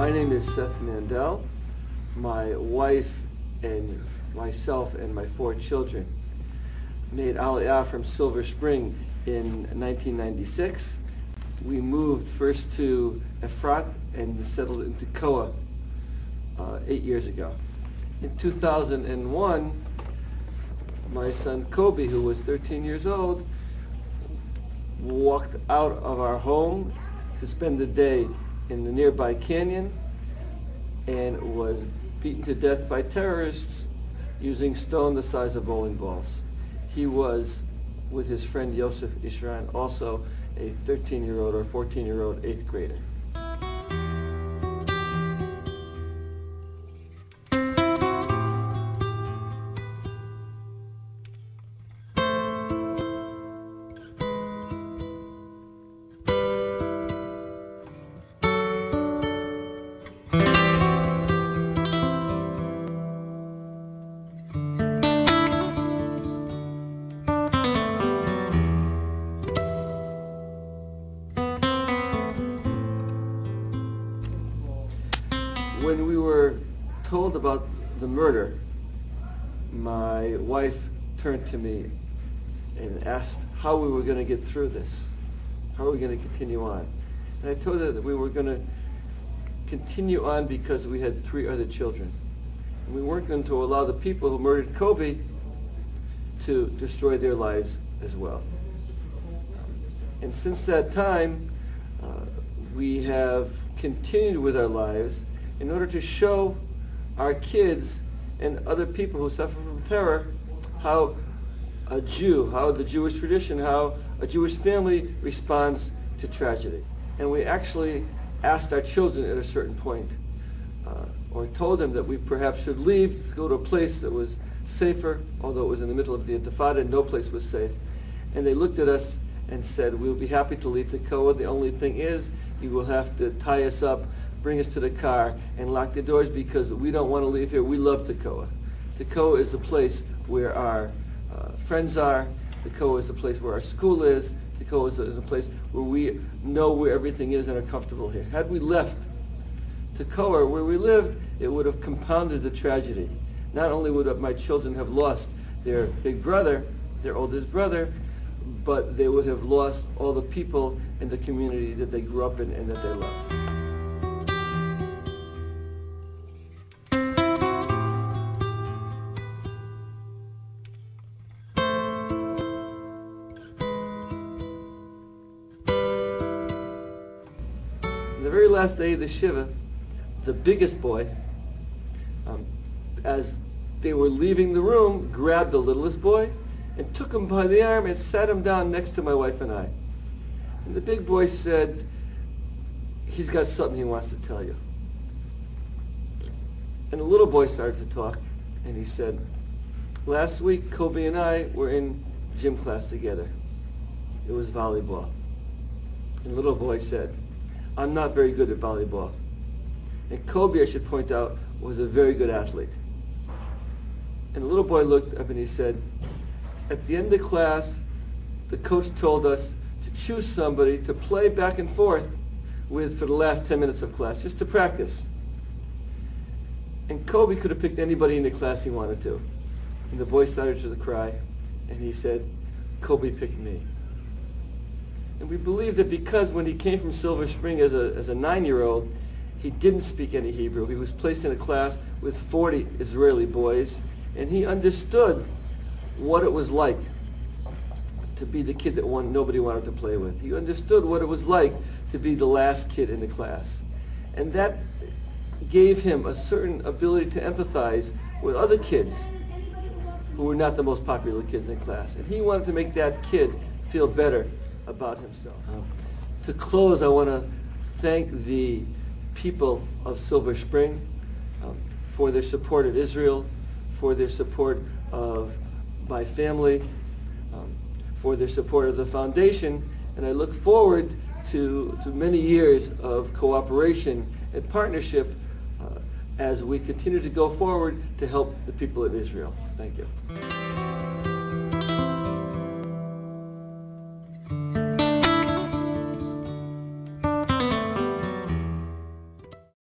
My name is Seth Mandel. My wife and myself and my 4 children made Aliyah from Silver Spring in 1996. We moved first to Efrat and settled into Koa 8 years ago. In 2001, my son Kobi, who was 13 years old, walked out of our home to spend the day in the nearby canyon and was beaten to death by terrorists using stone the size of bowling balls. He was, with his friend Yosef Ishran, also a 13-year-old or 14-year-old 8th grader. When we were told about the murder, my wife turned to me and asked how we were going to get through this. How are we going to continue on? And I told her that we were going to continue on because we had 3 other children. And we weren't going to allow the people who murdered Kobi to destroy their lives as well. And since that time, we have continued with our lives in order to show our kids and other people who suffer from terror how a Jew, how the Jewish tradition, how a Jewish family responds to tragedy. And we actually asked our children at a certain point, or told them that we perhaps should leave to go to a place that was safer, although it was in the middle of the Intifada and no place was safe. And they looked at us and said, we'll be happy to leave to Koa. The only thing is, you will have to tie us up, bring us to the car, and lock the doors because we don't want to leave here. We love Tekoa. Tekoa is the place where our friends are. Tekoa is the place where our school is. Tekoa is a place where we know where everything is and are comfortable here. Had we left Tekoa, where we lived, it would have compounded the tragedy. Not only would my children have lost their big brother, their oldest brother, but they would have lost all the people in the community that they grew up in and that they loved. On the very last day of the Shiva, the biggest boy, as they were leaving the room, grabbed the littlest boy and took him by the arm and sat him down next to my wife and I. And the big boy said, he's got something he wants to tell you. And the little boy started to talk, and he said, last week Kobi and I were in gym class together. It was volleyball. And the little boy said, I'm not very good at volleyball. And Kobi, I should point out, was a very good athlete. And the little boy looked up and he said, at the end of class, the coach told us to choose somebody to play back and forth with for the last 10 minutes of class, just to practice. And Kobi could have picked anybody in the class he wanted to. And the boy started to cry, and he said, Kobi picked me. And we believe that because when he came from Silver Spring as a 9-year-old, he didn't speak any Hebrew. He was placed in a class with 40 Israeli boys, and he understood what it was like to be the kid that nobody wanted to play with. He understood what it was like to be the last kid in the class. And that gave him a certain ability to empathize with other kids who were not the most popular kids in class. And he wanted to make that kid feel better about himself. To close, I want to thank the people of Silver Spring for their support of Israel, for their support of my family, for their support of the foundation, and I look forward to many years of cooperation and partnership as we continue to go forward to help the people of Israel. Thank you.